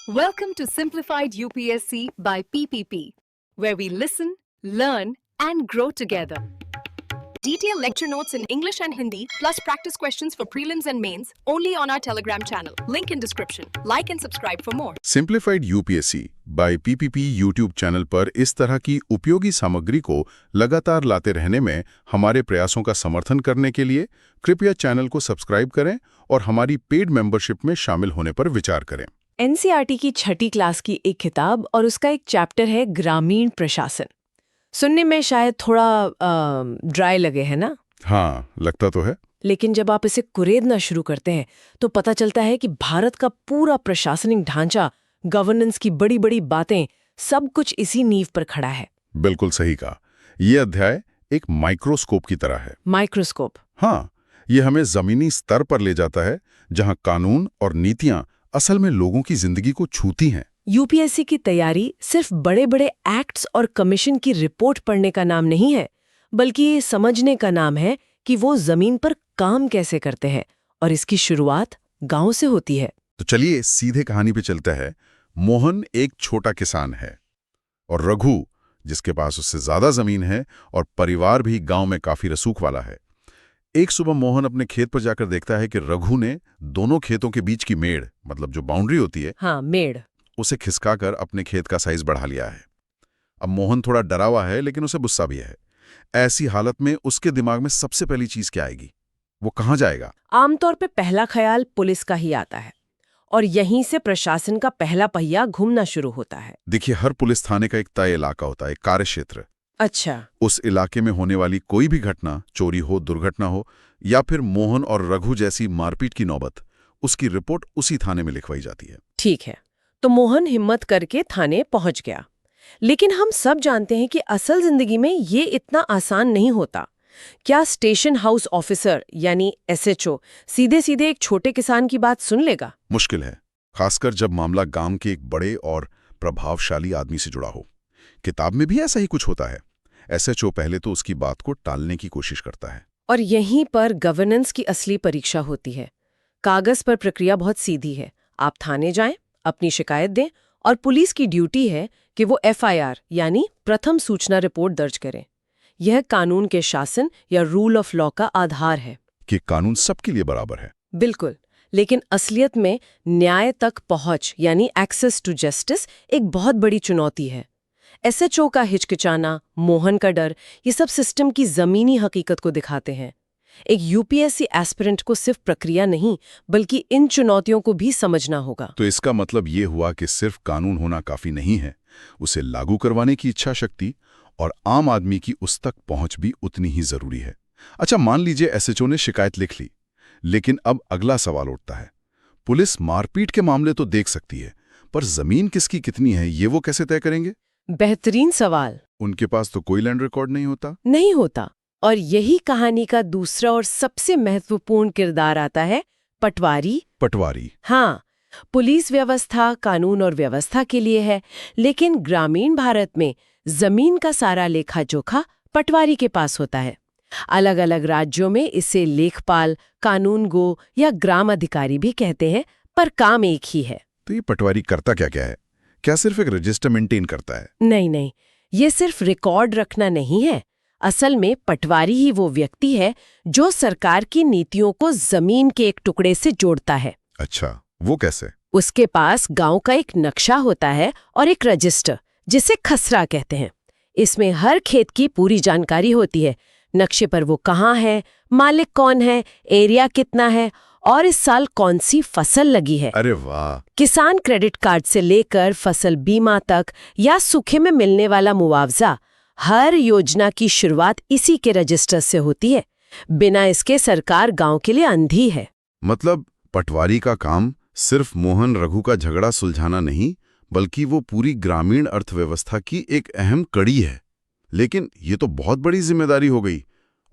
Welcome to Simplified UPSC by PPP, where we listen, learn, and grow together. Detailed lecture notes in English and Hindi, plus practice questions for prelims and mains, only on our Telegram channel. Link in description. Like and subscribe for more. Simplified UPSC by PPP YouTube channel पर इस तरह की उपयोगी सामग्री को लगातार लाते रहने में हमारे प्रयासों का समर्थन करने के लिए कृपया चैनल को सब्सक्राइब करें और हमारी पेड मेंबरशिप में शामिल होने पर विचार करें। एनसीईआरटी की छठी क्लास की एक किताब और उसका एक चैप्टर है ग्रामीण प्रशासन। सुनने में शायद थोड़ा ड्राई लगे, है ना? हाँ, लगता तो है। लेकिन जब आप इसे कुरेदना शुरू करते हैं तो पता चलता है कि भारत का पूरा प्रशासनिक ढांचा, गवर्नेंस की बड़ी बड़ी बातें, सब कुछ इसी नींव पर खड़ा है। बिल्कुल सही कहा। ये अध्याय एक माइक्रोस्कोप की तरह है। माइक्रोस्कोप? हाँ, ये हमें जमीनी स्तर पर ले जाता है जहाँ कानून और नीतियाँ असल में लोगों की जिंदगी को छूती हैं। यूपीएससी की तैयारी सिर्फ बड़े बड़े एक्ट्स और कमीशन की रिपोर्ट पढ़ने का नाम नहीं है, बल्कि ये समझने का नाम है कि वो जमीन पर काम कैसे करते हैं, और इसकी शुरुआत गांव से होती है। तो चलिए सीधे कहानी पे चलते हैं। मोहन एक छोटा किसान है और रघु, जिसके पास उससे ज्यादा जमीन है और परिवार भी गांव में काफी रसूख वाला है। एक सुबह मोहन अपने खेत पर जाकर देखता है कि रघु ने दोनों खेतों के बीच की मेड़, मतलब जो बाउंड्री होती है, हाँ, मेड़, उसे खिसकाकर अपने खेत का साइज बढ़ा लिया है। अब मोहन थोड़ा डरा हुआ है, लेकिन उसे गुस्सा भी है। ऐसी हालत में उसके दिमाग में सबसे पहली चीज क्या आएगी? वो कहाँ जाएगा? आमतौर पे पहला ख्याल पुलिस का ही आता है, और यहीं से प्रशासन का पहला पहिया घूमना शुरू होता है। देखिए, हर पुलिस थाने का एक तय इलाका होता है, कार्यक्षेत्र। अच्छा। उस इलाके में होने वाली कोई भी घटना, चोरी हो, दुर्घटना हो, या फिर मोहन और रघु जैसी मारपीट की नौबत, उसकी रिपोर्ट उसी थाने में लिखवाई जाती है। ठीक है, तो मोहन हिम्मत करके थाने पहुंच गया। लेकिन हम सब जानते हैं कि असल जिंदगी में ये इतना आसान नहीं होता। क्या स्टेशन हाउस ऑफिसर यानी एसएचओ सीधे सीधे एक छोटे किसान की बात सुन लेगा? मुश्किल है, खासकर जब मामला गांव के एक बड़े और प्रभावशाली आदमी से जुड़ा हो। किताब में भी ऐसा ही कुछ होता है। एसएचओ पहले तो उसकी बात को टालने की कोशिश करता है। और यहीं पर गवर्नेंस की असली परीक्षा होती है। कागज पर प्रक्रिया बहुत सीधी है। आप थाने जाएं, अपनी शिकायत दें, और पुलिस की ड्यूटी है कि वो एफआईआर यानी प्रथम सूचना रिपोर्ट दर्ज करें। यह कानून के शासन या रूल ऑफ लॉ का आधार है कि कानून सबके लिए बराबर है। बिल्कुल, लेकिन असलियत में न्याय तक पहुंच यानी एक्सेस टू जस्टिस एक बहुत बड़ी चुनौती है। एसएचओ का हिचकिचाना, मोहन का डर, ये सब सिस्टम की जमीनी हकीकत को दिखाते हैं। एक यूपीएससी एस्पिरेंट को सिर्फ प्रक्रिया नहीं, बल्कि इन चुनौतियों को भी समझना होगा। तो इसका मतलब ये हुआ कि सिर्फ कानून होना काफी नहीं है, उसे लागू करवाने की इच्छा शक्ति और आम आदमी की उस तक पहुंच भी उतनी ही जरूरी है। अच्छा, मान लीजिए एसएचओ ने शिकायत लिख ली, लेकिन अब अगला सवाल उठता है। पुलिस मारपीट के मामले तो देख सकती है, पर जमीन किसकी कितनी है ये वो कैसे तय करेंगे? बेहतरीन सवाल। उनके पास तो कोई लैंड रिकॉर्ड नहीं होता। नहीं होता। और यही कहानी का दूसरा और सबसे महत्वपूर्ण किरदार आता है, पटवारी। पटवारी? हाँ, पुलिस व्यवस्था कानून और व्यवस्था के लिए है, लेकिन ग्रामीण भारत में जमीन का सारा लेखा जोखा पटवारी के पास होता है। अलग अलग राज्यों में इसे लेखपाल, कानूनगो या ग्राम अधिकारी भी कहते हैं, पर काम एक ही है। तो ये पटवारी करता क्या क्या है? क्या सिर्फ एक रजिस्टर मेंटेन करता है? नहीं, ये सिर्फ रिकॉर्ड रखना नहीं है। असल में पटवारी ही वो व्यक्ति है जो सरकार की नीतियों को जमीन के एक टुकड़े से जोड़ता है। अच्छा, वो कैसे? उसके पास गांव का एक नक्शा होता है और एक रजिस्टर, जिसे खसरा कहते हैं। इसमें हर खेत की पूरी जानकारी होती है। नक्शे पर वो कहाँ है, मालिक कौन है, एरिया कितना है, और इस साल कौन सी फसल लगी है। अरे वाह! किसान क्रेडिट कार्ड से लेकर फसल बीमा तक या सूखे में मिलने वाला मुआवजा, हर योजना की शुरुआत इसी के रजिस्टर से होती है। बिना इसके सरकार गांव के लिए अंधी है। मतलब पटवारी का काम सिर्फ मोहन रघु का झगड़ा सुलझाना नहीं, बल्कि वो पूरी ग्रामीण अर्थव्यवस्था की एक अहम कड़ी है। लेकिन ये तो बहुत बड़ी जिम्मेदारी हो गई,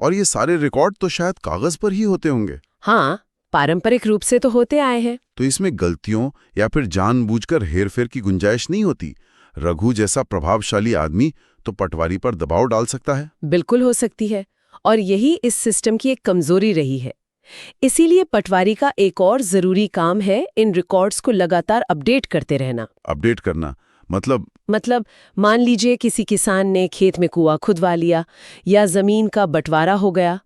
और ये सारे रिकॉर्ड तो शायद कागज पर ही होते होंगे। हाँ, पारंपरिक रूप से तो होते आए हैं। तो इसमें गलतियों या फिर जानबूझकर हेरफेर की गुंजाइश नहीं होती? रघु जैसा प्रभावशाली आदमी तो पटवारी पर दबाव डाल सकता है। बिल्कुल हो सकती है, और यही इस सिस्टम की एक कमजोरी रही है। इसीलिए पटवारी का एक और जरूरी काम है इन रिकॉर्ड्स को लगातार अपडेट करते रहना। अपडेट करना मतलब मान लीजिए किसी किसान ने खेत में कुआं खुदवा लिया या जमीन का बंटवारा हो गया,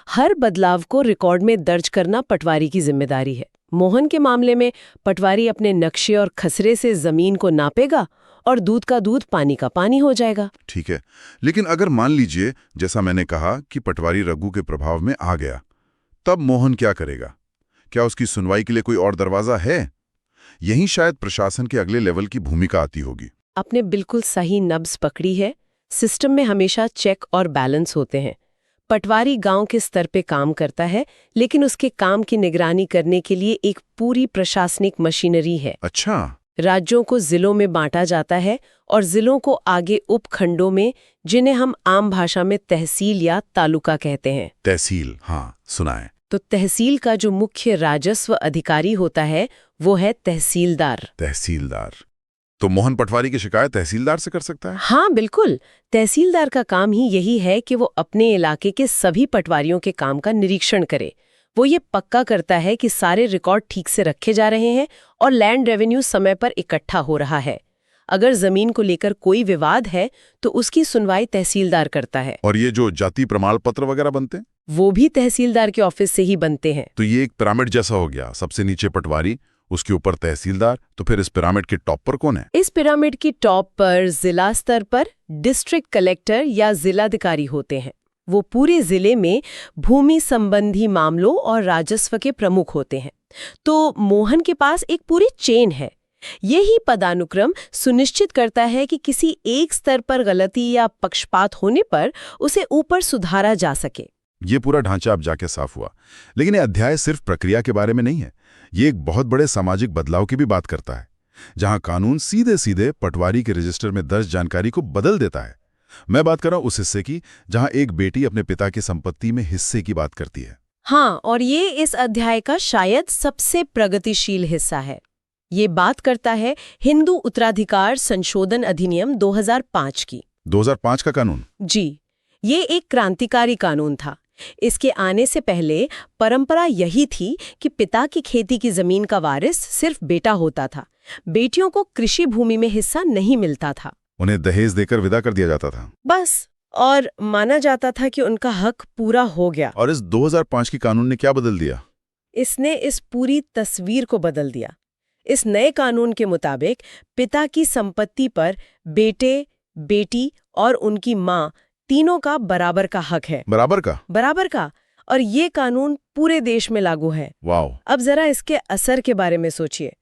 हर बदलाव को रिकॉर्ड में दर्ज करना पटवारी की जिम्मेदारी है। मोहन के मामले में पटवारी अपने नक्शे और खसरे से जमीन को नापेगा और दूध का दूध पानी का पानी हो जाएगा। ठीक है, लेकिन अगर मान लीजिए जैसा मैंने कहा कि पटवारी रघु के प्रभाव में आ गया, तब मोहन क्या करेगा? क्या उसकी सुनवाई के लिए कोई और दरवाजा है? यहीं शायद प्रशासन के अगले लेवल की भूमिका आती होगी। आपने बिल्कुल सही नब्ज पकड़ी है। सिस्टम में हमेशा चेक और बैलेंस होते हैं। पटवारी गांव के स्तर पे काम करता है, लेकिन उसके काम की निगरानी करने के लिए एक पूरी प्रशासनिक मशीनरी है। अच्छा। राज्यों को जिलों में बांटा जाता है और जिलों को आगे उपखंडों में, जिन्हें हम आम भाषा में तहसील या तालुका कहते हैं। तहसील, हाँ सुना है। तो तहसील का जो मुख्य राजस्व अधिकारी होता है वो है तहसीलदार। तहसीलदार। तो मोहन पटवारी की शिकायत तहसीलदार से कर सकता है? हाँ बिल्कुल। तहसीलदार का काम ही यही है कि वो अपने इलाके के सभी पटवारियों के काम का निरीक्षण करे। वो ये पक्का करता है कि सारे रिकॉर्ड ठीक से रखे जा रहे हैं और लैंड रेवेन्यू समय पर इकट्ठा हो रहा है। अगर जमीन को लेकर कोई विवाद है तो उसकी सुनवाई तहसीलदार करता है। और ये जो जाति प्रमाण पत्र वगैरह बनते हैं, वो भी तहसीलदार के ऑफिस से ही बनते हैं। तो ये एक पिरामिड जैसा हो गया। सबसे नीचे पटवारी, उसके ऊपर तहसीलदार, तो फिर इस पिरामिड के टॉप पर कौन है? इस पिरामिड की टॉप पर जिला स्तर पर डिस्ट्रिक्ट कलेक्टर या जिलाधिकारी होते हैं। वो पूरे जिले में भूमि संबंधी मामलों और राजस्व के प्रमुख होते हैं। तो मोहन के पास एक पूरी चेन है। यही पदानुक्रम सुनिश्चित करता है कि किसी एक स्तर पर गलती या पक्षपात होने पर उसे ऊपर सुधारा जा सके। ये पूरा ढांचा अब जाके साफ हुआ। लेकिन ये अध्याय सिर्फ प्रक्रिया के बारे में नहीं है। ये एक बहुत बड़े सामाजिक बदलाव की भी बात करता है, जहां कानून सीधे सीधे पटवारी के रजिस्टर में दर्ज जानकारी को बदल देता है। मैं बात कर रहा हूं उस हिस्से की जहां एक बेटी अपने पिता की संपत्ति में हिस्से की बात करती है। हाँ, और ये इस अध्याय का शायद सबसे प्रगतिशील हिस्सा है। ये बात करता है हिंदू उत्तराधिकार संशोधन अधिनियम 2005 की। 2005 का कानून? जी, ये एक क्रांतिकारी कानून था। इसके आने से पहले परंपरा यही थी कि पिता की खेती की जमीन का वारिस सिर्फ बेटा होता था। बेटियों को कृषि भूमि में हिस्सा नहीं मिलता था। उन्हें दहेज देकर विदा कर दिया जाता था बस, और माना जाता था कि उनका हक पूरा हो गया। और इस 2005 की कानून ने क्या बदल दिया? इसने इस पूरी तस्वीर को बदल दिया। इस नए कानून के मुताबिक पिता की संपत्ति पर बेटे, बेटी और उनकी माँ तीनों का बराबर का हक है। बराबर का। और ये कानून पूरे देश में लागू है। वाओ। अब जरा इसके असर के बारे में सोचिए।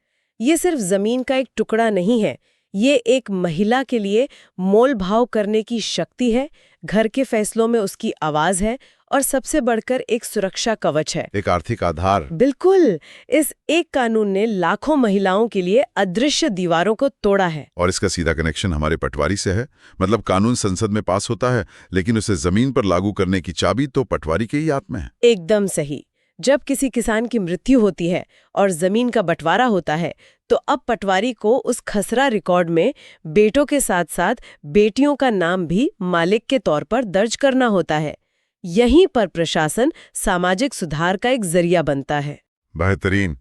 ये सिर्फ जमीन का एक टुकड़ा नहीं है, ये एक महिला के लिए मोल भाव करने की शक्ति है, घर के फैसलों में उसकी आवाज है और सबसे बढ़कर एक सुरक्षा कवच है, एक आर्थिक आधार। बिल्कुल। इस एक कानून ने लाखों महिलाओं के लिए अदृश्य दीवारों को तोड़ा है। और इसका सीधा कनेक्शन हमारे पटवारी से है। मतलब कानून संसद में पास होता है, लेकिन उसे जमीन पर लागू करने की चाबी तो पटवारी के ही हाथ में है। एकदम सही। जब किसी किसान की मृत्यु होती है और जमीन का बंटवारा होता है, तो अब पटवारी को उस खसरा रिकॉर्ड में बेटों के साथ साथ बेटियों का नाम भी मालिक के तौर पर दर्ज करना होता है। यहीं पर प्रशासन सामाजिक सुधार का एक जरिया बनता है। बेहतरीन।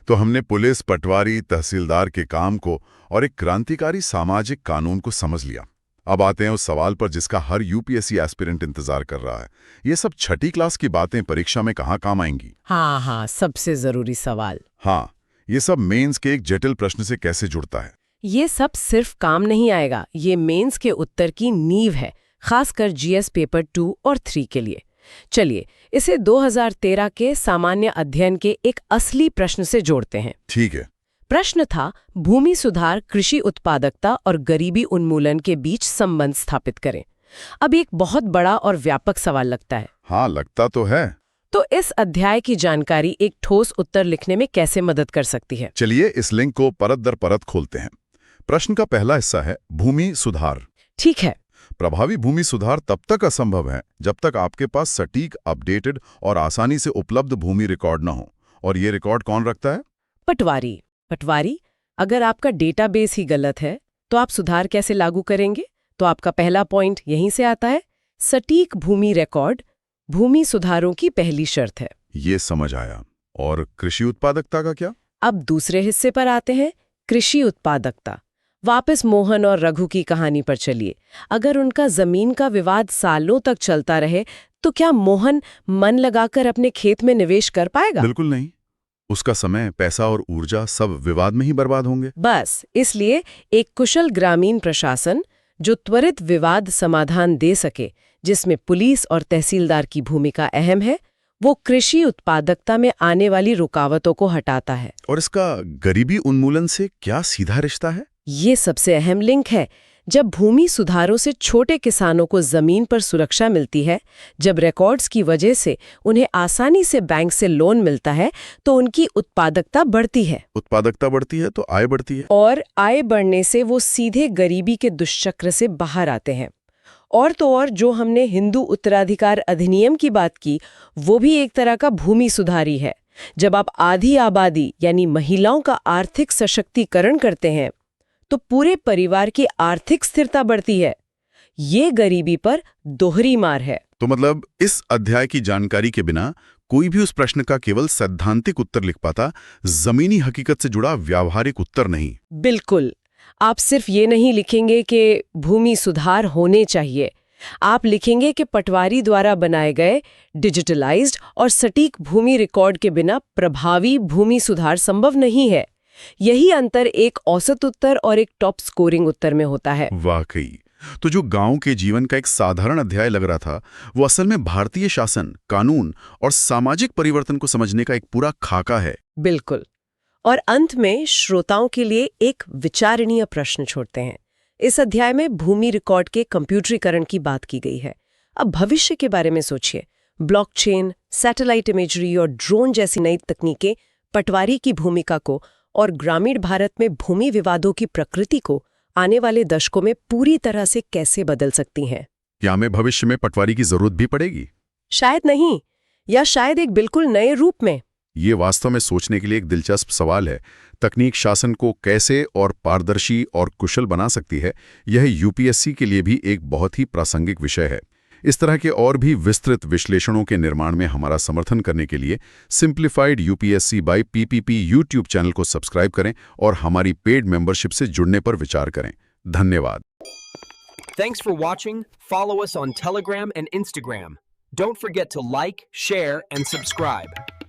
तो हमने पुलिस, पटवारी, तहसीलदार के काम को और एक क्रांतिकारी सामाजिक कानून को समझ लिया। अब आते हैं उस सवाल पर जिसका हर यूपीएससी एस्पिरेंट इंतजार कर रहा है। ये सब छठी क्लास की बातें परीक्षा में कहाँ काम आएंगी? हाँ, सबसे जरूरी सवाल। हाँ, ये सब मेंस के एक जटिल प्रश्न से कैसे जुड़ता है? ये सब सिर्फ काम नहीं आएगा, ये मेंस के उत्तर की नींव है, खासकर जीएस पेपर 2 और 3 के लिए। चलिए इसे 2013 के सामान्य अध्ययन के एक असली प्रश्न से जोड़ते हैं। ठीक है। प्रश्न था, भूमि सुधार कृषि उत्पादकता और गरीबी उन्मूलन के बीच संबंध स्थापित करें। अब एक बहुत बड़ा और व्यापक सवाल लगता है। हाँ, लगता तो है। तो इस अध्याय की जानकारी एक ठोस उत्तर लिखने में कैसे मदद कर सकती है? चलिए इस लिंक को परत दर परत खोलते हैं। प्रश्न का पहला हिस्सा है भूमि सुधार। ठीक है। प्रभावी भूमि सुधार तब तक असंभव है जब तक आपके पास सटीक, अपडेटेड और आसानी से उपलब्ध भूमि रिकॉर्ड न हो। और ये रिकॉर्ड कौन रखता है? पटवारी। अगर आपका डेटाबेस ही गलत है तो आप सुधार कैसे लागू करेंगे? तो आपका पहला पॉइंट यहीं से आता है। सटीक भूमि रिकॉर्ड भूमि सुधारों की पहली शर्त है। ये समझ आया। और कृषि उत्पादकता का क्या? अब दूसरे हिस्से पर आते हैं, कृषि उत्पादकता। वापस मोहन और रघु की कहानी पर चलिए। अगर उनका जमीन का विवाद सालों तक चलता रहे तो क्या मोहन मन लगाकर अपने खेत में निवेश कर पाएगा? बिल्कुल नहीं। उसका समय, पैसा और ऊर्जा सब विवाद में ही बर्बाद होंगे। बस इसलिए एक कुशल ग्रामीण प्रशासन जो त्वरित विवाद समाधान दे सके, जिसमें पुलिस और तहसीलदार की भूमिका अहम है, वो कृषि उत्पादकता में आने वाली रुकावटों को हटाता है। और इसका गरीबी उन्मूलन से क्या सीधा रिश्ता है? ये सबसे अहम लिंक है। जब भूमि सुधारों से छोटे किसानों को जमीन पर सुरक्षा मिलती है, जब रिकॉर्ड्स की वजह से उन्हें आसानी से बैंक से लोन मिलता है, तो उनकी उत्पादकता बढ़ती है। उत्पादकता बढ़ती है तो आय बढ़ती है। और आय बढ़ने से वो सीधे गरीबी के दुष्चक्र से बाहर आते हैं। और तो और जो हमने हिंदू उत्तराधिकार अधिनियम की बात की, वो भी एक तरह का भूमि सुधारी है। जब आप आधी आबादी यानी महिलाओं का आर्थिक सशक्तिकरण करते हैं तो पूरे परिवार की आर्थिक स्थिरता बढ़ती है। ये गरीबी पर दोहरी मार है। तो मतलब इस अध्याय की जानकारी के बिना कोई भी उस प्रश्न का केवल सैद्धांतिक उत्तर लिख पाता, जमीनी हकीकत से जुड़ा व्यावहारिक उत्तर नहीं। बिल्कुल। आप सिर्फ ये नहीं लिखेंगे कि भूमि सुधार होने चाहिए, आप लिखेंगे कि पटवारी द्वारा बनाए गए डिजिटलाइज्ड और सटीक भूमि रिकॉर्ड के बिना प्रभावी भूमि सुधार संभव नहीं है। यही अंतर एक औसत उत्तर और एक टॉप स्कोरिंग उत्तर में होता है। वाकई। तो जो गांव के जीवन का एक साधारण अध्याय लग रहा था, वो असल में भारतीय शासन, कानून और सामाजिक परिवर्तन को समझने का एक पूरा खाका है। बिल्कुल। और अंत में श्रोताओं के लिए एक विचारणीय प्रश्न छोड़ते हैं। इस अध्याय में भूमि रिकॉर्ड के कंप्यूटरीकरण की बात की गई है। अब भविष्य के बारे में सोचिए। ब्लॉकचेन, सैटेलाइट इमेजरी और ड्रोन जैसी नई तकनीकें पटवारी की भूमिका को और ग्रामीण भारत में भूमि विवादों की प्रकृति को आने वाले दशकों में पूरी तरह से कैसे बदल सकती हैं? क्या हमें भविष्य में पटवारी की जरूरत भी पड़ेगी? शायद नहीं, या शायद एक बिल्कुल नए रूप में। ये वास्तव में सोचने के लिए एक दिलचस्प सवाल है। तकनीक शासन को कैसे और पारदर्शी और कुशल बना सकती है, यह यूपीएससी के लिए भी एक बहुत ही प्रासंगिक विषय है। इस तरह के और भी विस्तृत विश्लेषणों के निर्माण में हमारा समर्थन करने के लिए simplified UPSC by PPP YouTube channel को सब्सक्राइब करें और हमारी पेड मेंबरशिप से जुड़ने पर विचार करें। धन्यवाद। Thanks for watching. Follow us on Telegram and Instagram. Don't forget to like, share, and subscribe.